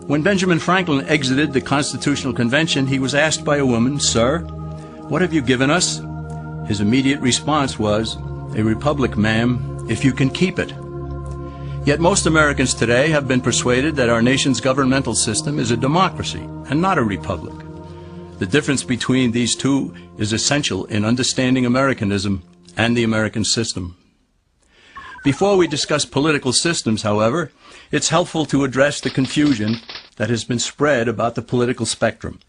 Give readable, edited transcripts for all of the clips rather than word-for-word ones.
When Benjamin Franklin exited the Constitutional Convention, he was asked by a woman, "Sir, what have you given us?" His immediate response was, "A republic, ma'am, if you can keep it." Yet most Americans today have been persuaded that our nation's governmental system is a democracy and not a republic. The difference between these two is essential in understanding Americanism and the American system. Before we discuss political systems, however, it's helpful to address the confusion that has been spread about the political spectrum.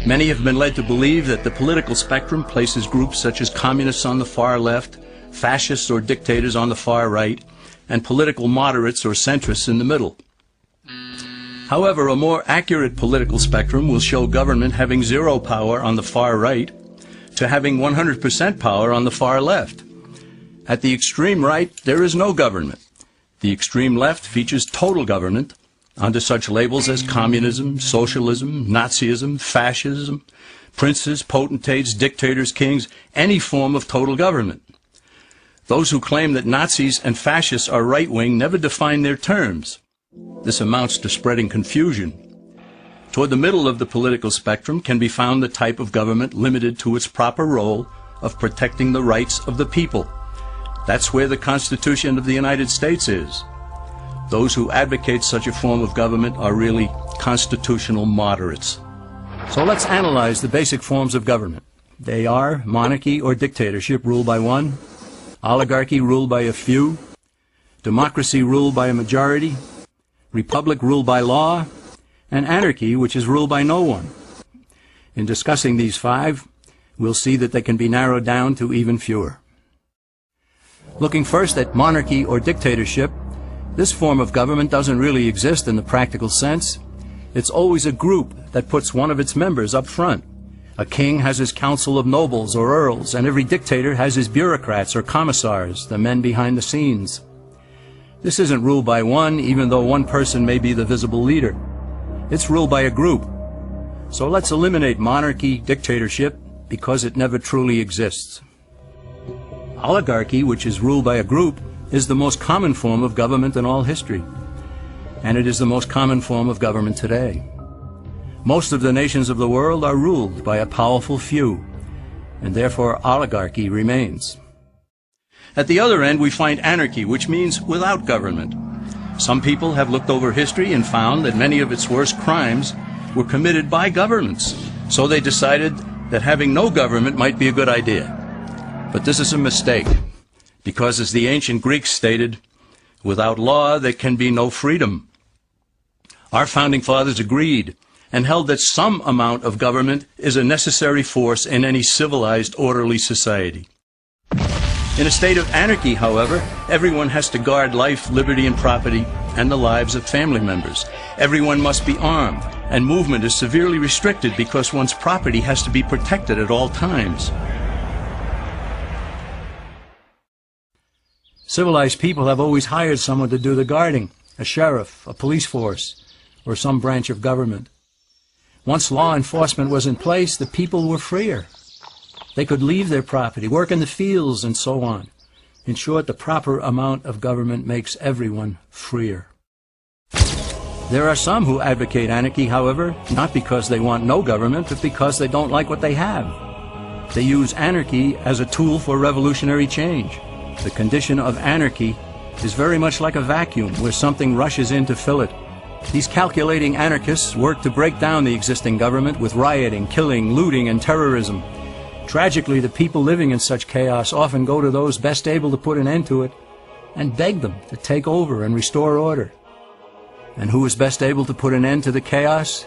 Many have been led to believe that the political spectrum places groups such as communists on the far left, fascists or dictators on the far right, and political moderates or centrists in the middle. However, a more accurate political spectrum will show government having zero power on the far right to having 100% power on the far left. At the extreme right, there is no government. The extreme left features total government under such labels as communism, socialism, Nazism, fascism, princes, potentates, dictators, kings, any form of total government. Those who claim that Nazis and fascists are right-wing never define their terms. This amounts to spreading confusion. Toward the middle of the political spectrum can be found the type of government limited to its proper role of protecting the rights of the people. That's where the Constitution of the United States is. Those who advocate such a form of government are really constitutional moderates. So let's analyze the basic forms of government. They are monarchy or dictatorship ruled by one, oligarchy ruled by a few, democracy ruled by a majority, republic ruled by law, and anarchy, which is ruled by no one. In discussing these five, we'll see that they can be narrowed down to even fewer. Looking first at monarchy or dictatorship, this form of government doesn't really exist in the practical sense. It's always a group that puts one of its members up front. A king has his council of nobles or earls, and every dictator has his bureaucrats or commissars, the men behind the scenes. This isn't ruled by one, even though one person may be the visible leader. It's ruled by a group. So let's eliminate monarchy, dictatorship, because it never truly exists. Oligarchy, which is ruled by a group, is the most common form of government in all history. And it is the most common form of government today. Most of the nations of the world are ruled by a powerful few, and therefore oligarchy remains. At the other end, we find anarchy, which means without government. Some people have looked over history and found that many of its worst crimes were committed by governments, so they decided that having no government might be a good idea. But this is a mistake, because as the ancient Greeks stated, without law there can be no freedom. Our founding fathers agreed and held that some amount of government is a necessary force in any civilized, orderly society. In a state of anarchy, however, everyone has to guard life, liberty, and property, and the lives of family members. Everyone must be armed, and movement is severely restricted because one's property has to be protected at all times. Civilized people have always hired someone to do the guarding, a sheriff, a police force, or some branch of government. Once law enforcement was in place, the people were freer. They could leave their property, work in the fields, and so on. In short, the proper amount of government makes everyone freer. There are some who advocate anarchy, however, not because they want no government, but because they don't like what they have. They use anarchy as a tool for revolutionary change. The condition of anarchy is very much like a vacuum where something rushes in to fill it. These calculating anarchists work to break down the existing government with rioting, killing, looting, and terrorism. Tragically, the people living in such chaos often go to those best able to put an end to it and beg them to take over and restore order. And who is best able to put an end to the chaos?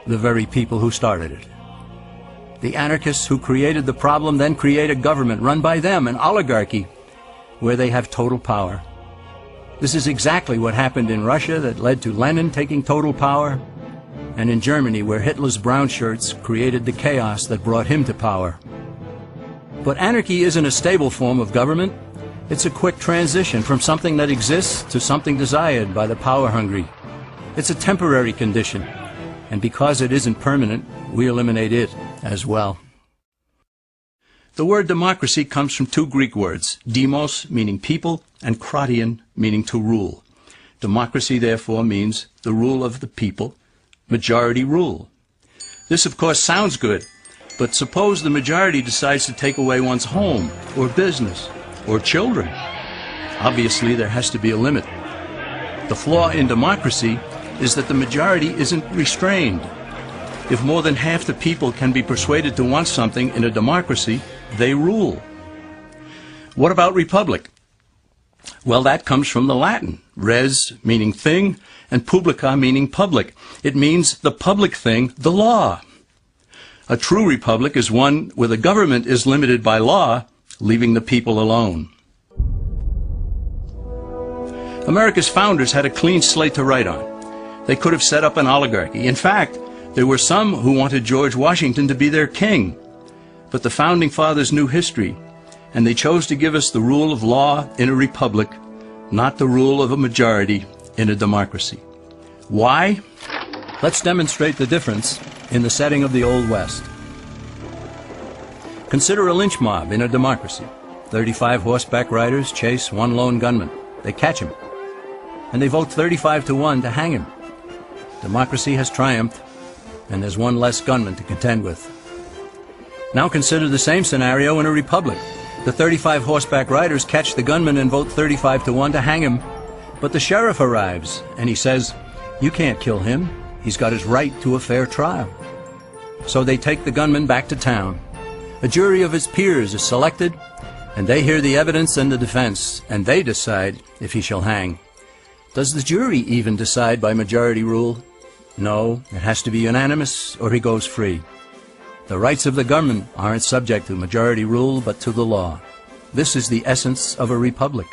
The very people who started it. The anarchists who created the problem then create a government run by them, an oligarchy, where they have total power. This is exactly what happened in Russia that led to Lenin taking total power, and in Germany where Hitler's brown shirts created the chaos that brought him to power. But anarchy isn't a stable form of government. It's a quick transition from something that exists to something desired by the power-hungry. It's a temporary condition, and because it isn't permanent, we eliminate it as well. The word democracy comes from two Greek words, demos, meaning people, and kratein, meaning to rule. Democracy, therefore, means the rule of the people, majority rule. This, of course, sounds good, but suppose the majority decides to take away one's home, or business, or children. Obviously, there has to be a limit. The flaw in democracy is that the majority isn't restrained. If more than half the people can be persuaded to want something in a democracy, they rule. What about republic? Well, that comes from the Latin, res meaning thing, and publica meaning public. It means the public thing, the law. A true republic is one where the government is limited by law, leaving the people alone. America's founders had a clean slate to write on. They could have set up an oligarchy. In fact, there were some who wanted George Washington to be their king. But the founding fathers knew history, and they chose to give us the rule of law in a republic, not the rule of a majority in a democracy. Why? Let's demonstrate the difference in the setting of the Old West. Consider a lynch mob in a democracy. 35 horseback riders chase one lone gunman. They catch him, and they vote 35-1 to hang him. Democracy has triumphed, and there's one less gunman to contend with. Now consider the same scenario in a republic. The 35 horseback riders catch the gunman and vote 35-1 to hang him. But the sheriff arrives, and he says, "You can't kill him. He's got his right to a fair trial." So they take the gunman back to town. A jury of his peers is selected, and they hear the evidence and the defense, and they decide if he shall hang. Does the jury even decide by majority rule? No, it has to be unanimous, or he goes free. The rights of the government aren't subject to majority rule, but to the law. This is the essence of a republic.